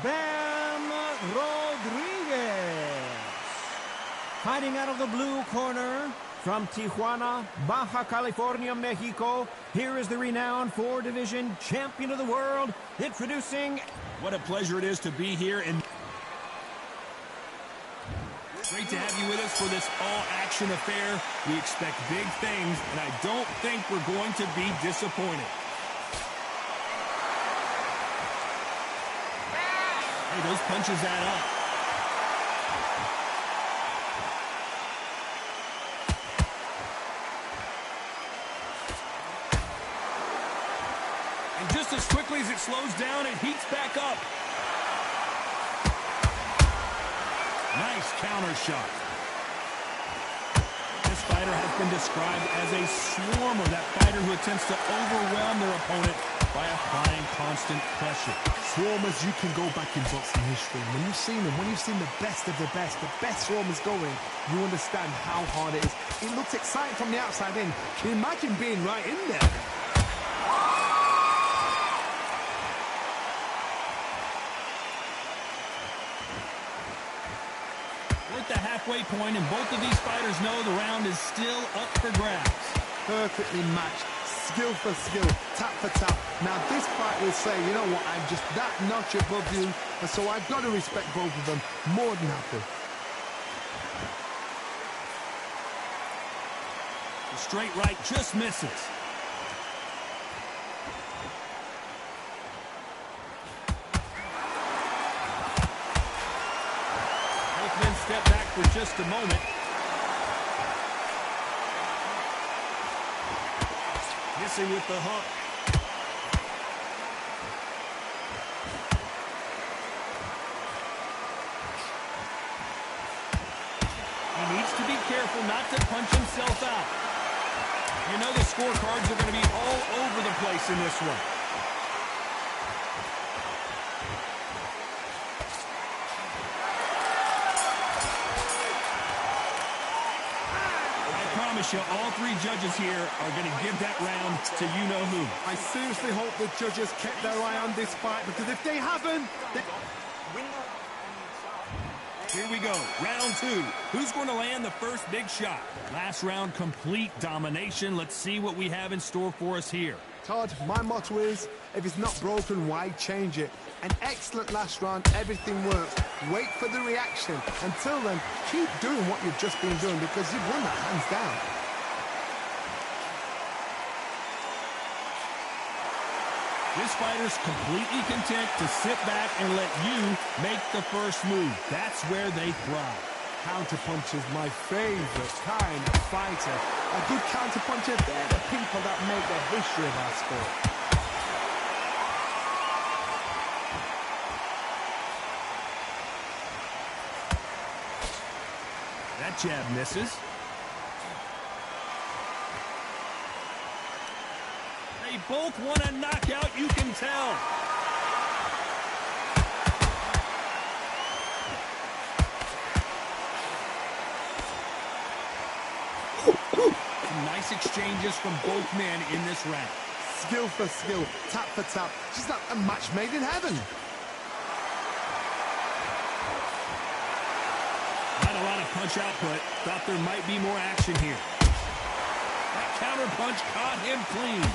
Bam Rodriguez. Fighting out of the blue corner, from Tijuana, Baja California, Mexico, here is the renowned four-division champion of the world, introducing... What a pleasure it is to be here, and great to have you with us for this all-action affair. We expect big things, and I don't think we're going to be disappointed. Hey, those punches add up. And just as quickly as it slows down, it heats back up. Nice counter shot. This fighter has been described as a swarmer, that fighter who attempts to overwhelm their opponent by applying constant pressure. Swarmers, you can go back in boxing history. When you've seen them, when you've seen the best of the best swarmers going, you understand how hard it is. It looks exciting from the outside in. Can you imagine being right in there? We're at the halfway point, and both of these fighters know the round is still up for grabs. Perfectly matched, skill for skill, tap for tap. Now this fight will say, you know what, I'm just that notch above you, and so I've got to respect both of them more than happy. The straight right just misses. Both men step back for just a moment. Missing with the hook. He needs to be careful not to punch himself out. You know the scorecards are going to be all over the place in this one. All three judges here are going to give that round to you-know-who. I seriously hope the judges kept their eye on this fight, because if they haven't... Here we go, round two. Who's going to land the first big shot? Last round, complete domination. Let's see what we have in store for us here. Todd, my motto is, if it's not broken, why change it? An excellent last round, everything works. Wait for the reaction. Until then, keep doing what you've just been doing, because you've won that hands down. This fighter's completely content to sit back and let you make the first move. That's where they thrive. Counterpunch is my favorite kind of fighter. A good counterpuncher, they're the people that make the history of our sport. That jab misses. They both want a knockout, you can tell. Some nice exchanges from both men in this round. Skill for skill, tap for tap. Just like a match made in heaven. Not a lot of punch output. Thought there might be more action here. That counter punch caught him clean.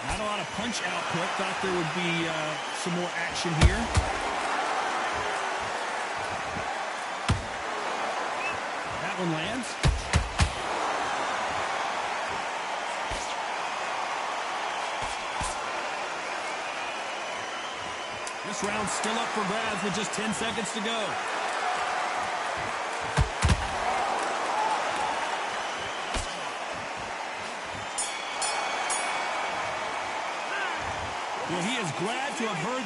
Not a lot of punch output. Thought there would be some more action here. That one lands. This round's still up for grabs with just 10 seconds to go. Well, he is glad to have heard.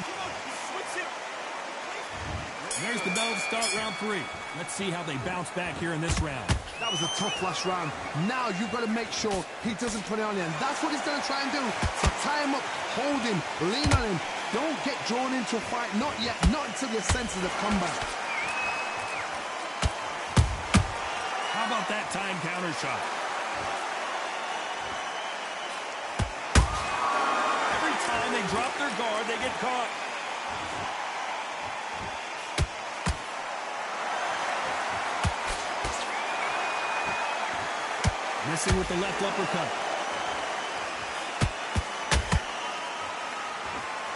There's the bell to start round three. Let's see how they bounce back here in this round. That was a tough last round. Now you've got to make sure he doesn't put it on you. And that's what he's going to try and do. So tie him up, hold him, lean on him. Don't get drawn into a fight. Not yet. Not until your senses have come back. How about that time counter shot? time they drop their guard, they get caught. Missing with the left uppercut.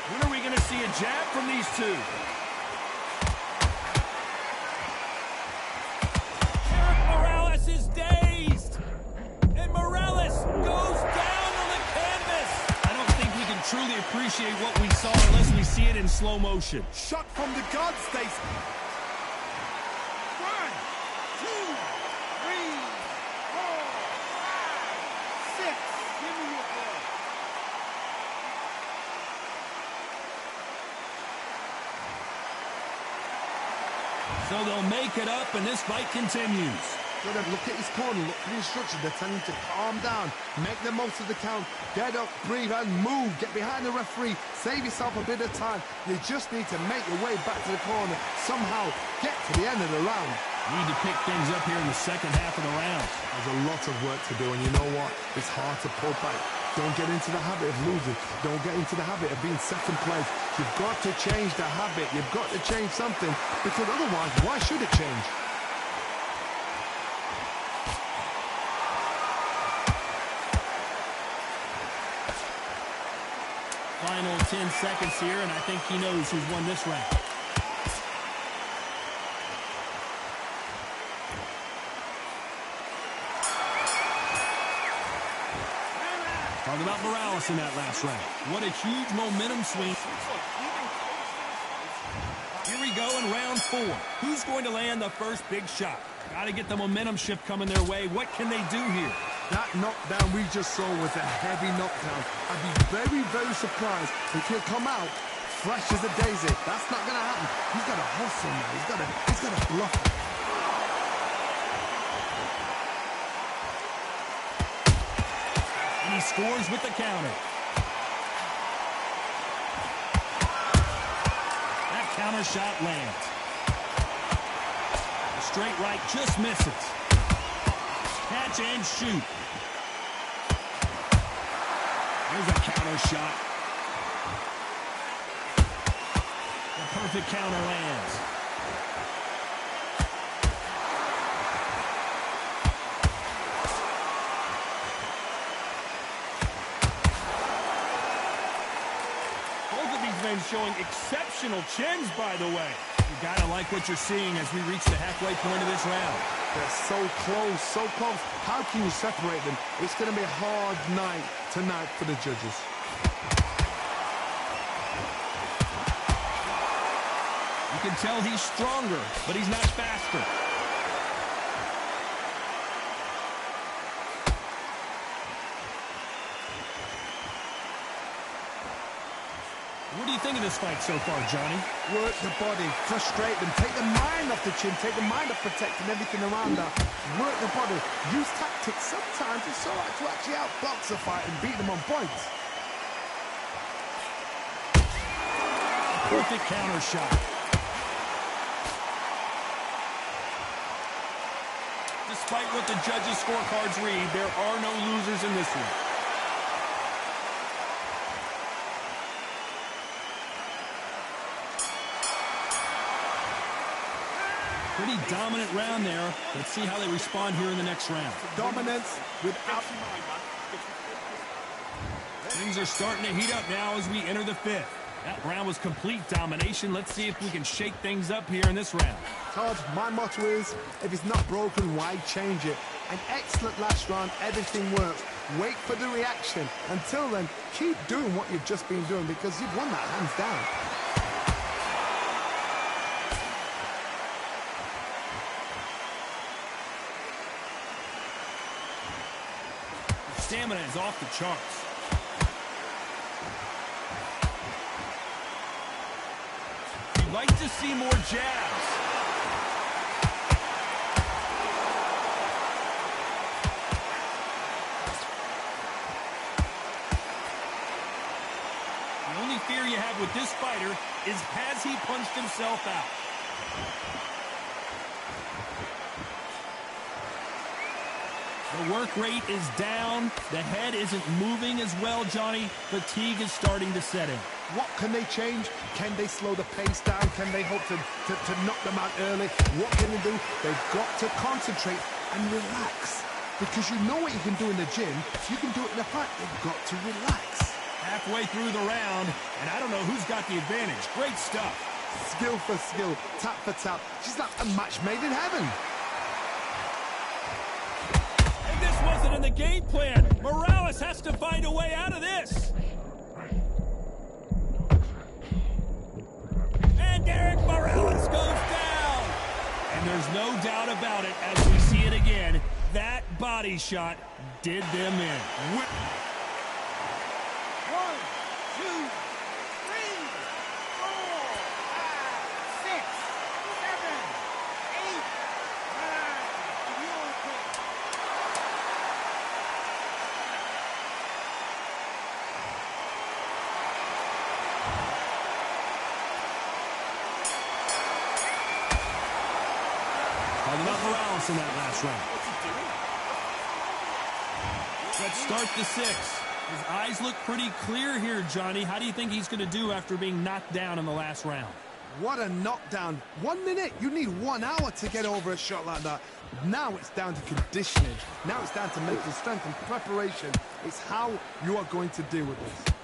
When are we going to see a jab from these two? Morales is dazed. And Morales goes down on the canvas. I don't think we can truly appreciate what we saw unless we see it in slow motion. Shot from the guard, Stacy. 1, 2, 3, 4, 5, 6. Give me your ball. So they'll make it up, and this fight continues. Look at his corner, look for the instructions. They're telling him to calm down, make the most of the count, get up, breathe, and move. Get behind the referee, save yourself a bit of time. You just need to make your way back to the corner, somehow get to the end of the round. Need to pick things up here in the second half of the round. There's a lot of work to do, and you know what? It's hard to pull back. Don't get into the habit of losing. Don't get into the habit of being second place. You've got to change the habit. You've got to change something, because otherwise, why should it change? Final 10 seconds here, and I think he knows who's won this round. Talk about Morales in that last round. What a huge momentum swing. Here we go in round 4. Who's going to land the first big shot? Got to get the momentum shift coming their way. What can they do here? That knockdown we just saw was a heavy knockdown. I'd be very, very surprised if he'll come out fresh as a daisy. That's not going to happen. He's got to hustle now. He's got to bluff it. And he scores with the counter. That counter shot lands. The straight right just misses. Catch and shoot. There's a counter shot. The perfect counter lands. Both of these men showing exceptional chins, by the way. You gotta like what you're seeing as we reach the halfway point of this round. They're so close, so close. How can you separate them? It's going to be a hard night tonight for the judges. You can tell he's stronger, but he's not faster. What do you think of this fight so far, Johnny? Work the body, frustrate them, take the mind off the chin, take the mind off protecting everything around that. Work the body, use tactics. Sometimes it's all right to actually outbox a fight and beat them on points. Perfect counter shot. Despite what the judges' scorecards read, there are no losers in this one. Pretty dominant round there. Let's see how they respond here in the next round. Dominance without... Things are starting to heat up now as we enter the 5th. That round was complete domination. Let's see if we can shake things up here in this round. Todd, my motto is, if it's not broken, why change it? An excellent last round, everything works. Wait for the reaction. Until then, keep doing what you've just been doing, because you've won that hands down. Stamina is off the charts. You'd like to see more jabs. The only fear you have with this fighter is, has he punched himself out? The The work rate is down. The head isn't moving as well, Johnny. Fatigue is starting to set in. What can they change? Can they slow the pace down? Can they hope to knock them out early? What can they do? They've got to concentrate and relax. Because you know what you can do in the gym. You can do it in the fight. They've got to relax. Halfway through the round, and I don't know who's got the advantage. Great stuff. Skill for skill, tap for tap. She's like a match made in heaven. And this wasn't in the game plan. Morales has to find a way out of this. And Derek Morales goes down. And there's no doubt about it, as we see it again, that body shot did them in. 1, 2, 3, 4, 5, 6, 7, 8, 9. You're good. Not Morales in that last round. Let's start the 6. His eyes look pretty clear here, Johnny. How do you think he's going to do after being knocked down in the last round? What a knockdown. 1 minute. You need 1 hour to get over a shot like that. Now it's down to conditioning. Now it's down to mental strength and preparation. It's how you are going to deal with this.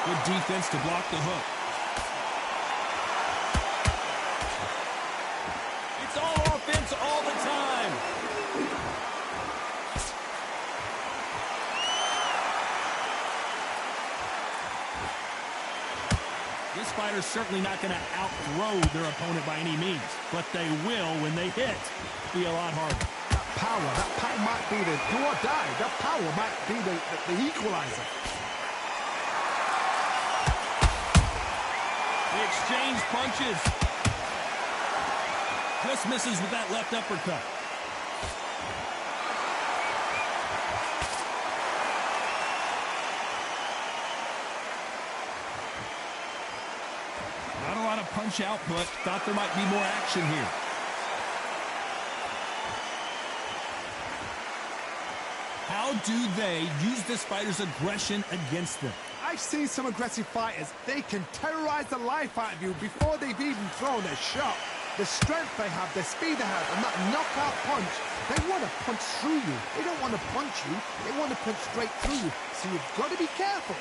Good defense to block the hook. It's all offense all the time. This fighter's certainly not going to outthrow their opponent by any means, but they will when they hit. Be a lot harder. That power might be the do or die. That power might be the equalizer. They exchange punches. Just misses with that left uppercut. Not a lot of punch output. Thought there might be more action here. How do they use this fighter's aggression against them? I've seen some aggressive fighters. They can terrorize the life out of you before they've even thrown a shot. The strength they have, the speed they have, and that knockout punch, they want to punch through you. They don't want to punch you. They want to punch straight through you. So you've got to be careful.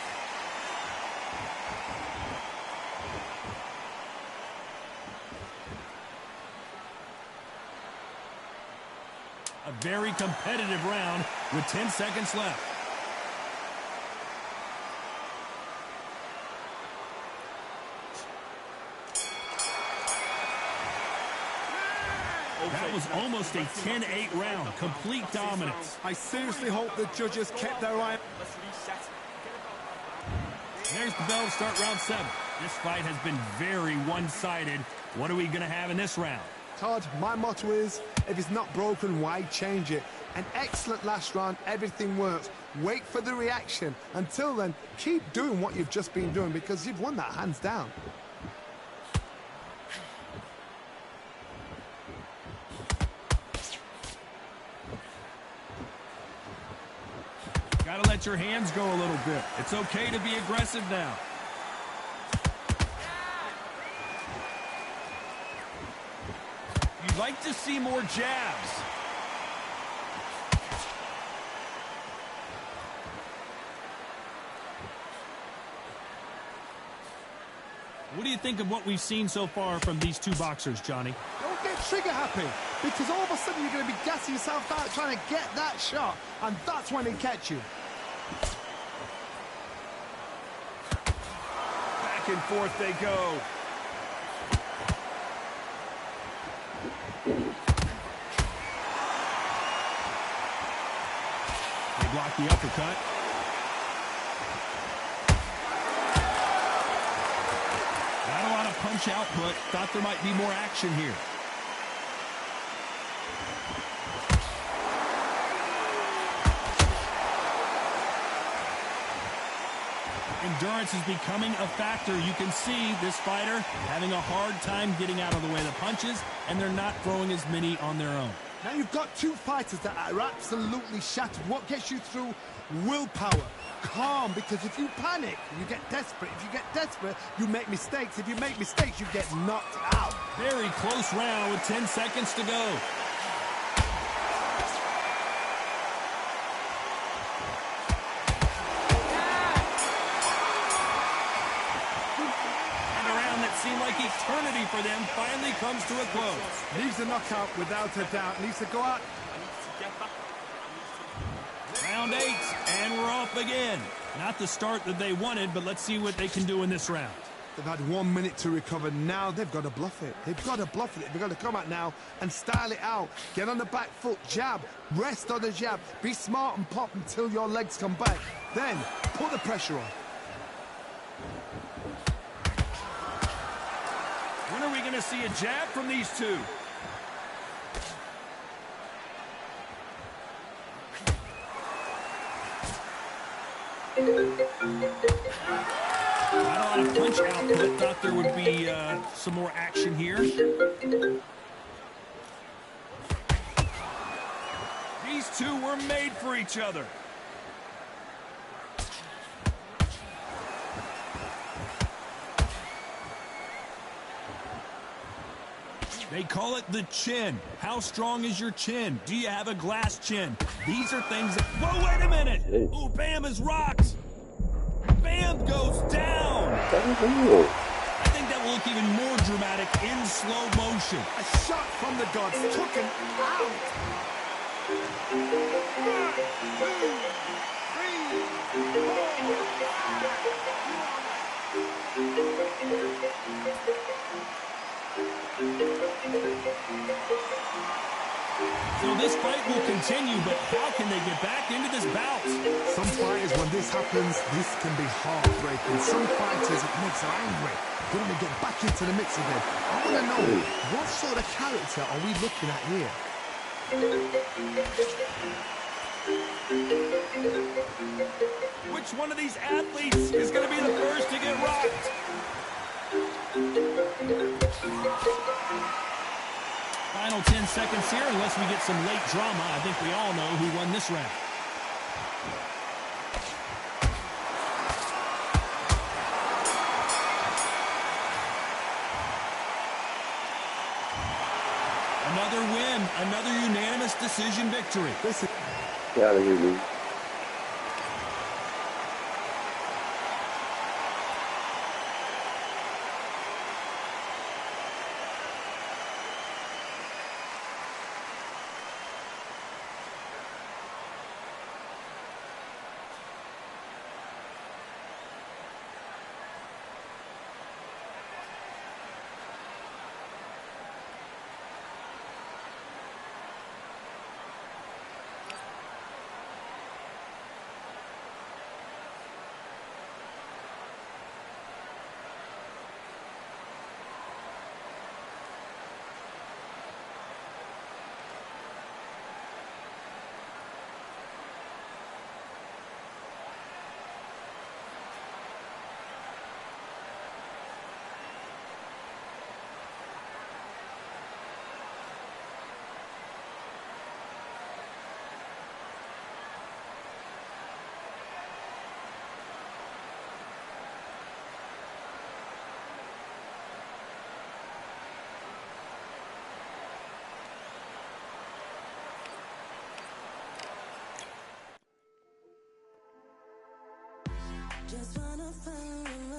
A very competitive round with 10 seconds left. That was almost a 10-8 round. Complete dominance. I seriously hope the judges kept their eye. There's the bell to start round 7. This fight has been very one-sided. What are we going to have in this round? Todd, my motto is, if it's not broken, why change it? An excellent last round, everything works. Wait for the reaction. Until then, keep doing what you've just been doing because you've won that hands down. Got to let your hands go a little bit. It's okay to be aggressive now. You'd like to see more jabs. What do you think of what we've seen so far from these two boxers, Johnny? Don't get trigger happy, because all of a sudden you're going to be gassing yourself out trying to get that shot, and that's when they catch you. Back and forth they go. They block the uppercut. Not a lot of punch output. Thought there might be more action here. And endurance is becoming a factor. You can see this fighter having a hard time getting out of the way of the punches, and they're not throwing as many on their own. Now you've got two fighters that are absolutely shattered. What gets you through? Willpower. Calm, because if you panic, you get desperate. If you get desperate, you make mistakes. If you make mistakes, you get knocked out. Very close round with 10 seconds to go. Seemed like eternity for them finally comes to a close. Needs a knockout without a doubt. Needs to go out. Round 8, and we're off again. Not the start that they wanted, but let's see what they can do in this round. They've had 1 minute to recover. Now they've got to bluff it. They've got to bluff it. They've got to come out now and style it out. Get on the back foot, jab, rest on the jab. Be smart and pop until your legs come back. Then put the pressure on. When are we going to see a jab from these two? Not a lot of punch output. Thought there would be some more action here. These two were made for each other. They call it the chin. How strong is your chin? Do you have a glass chin? These are things that... Whoa, wait a minute! Ooh, Bam is rocked! Bam goes down! I think that will look even more dramatic in slow motion. A shot from the gods took him out! 1, 2, 3, 4. So this fight will continue, but how can they get back into this bout? Some fighters, when this happens, this can be heartbreaking. Some fighters, it makes them angry. They want to get back into the mix again. I want to know, what sort of character are we looking at here? Which one of these athletes is going to be the first to get rocked? Final 10 seconds here, unless we get some late drama. I think we all know who won this round. Another win, another unanimous decision victory. Listen. Yeah, they hear me. Just wanna find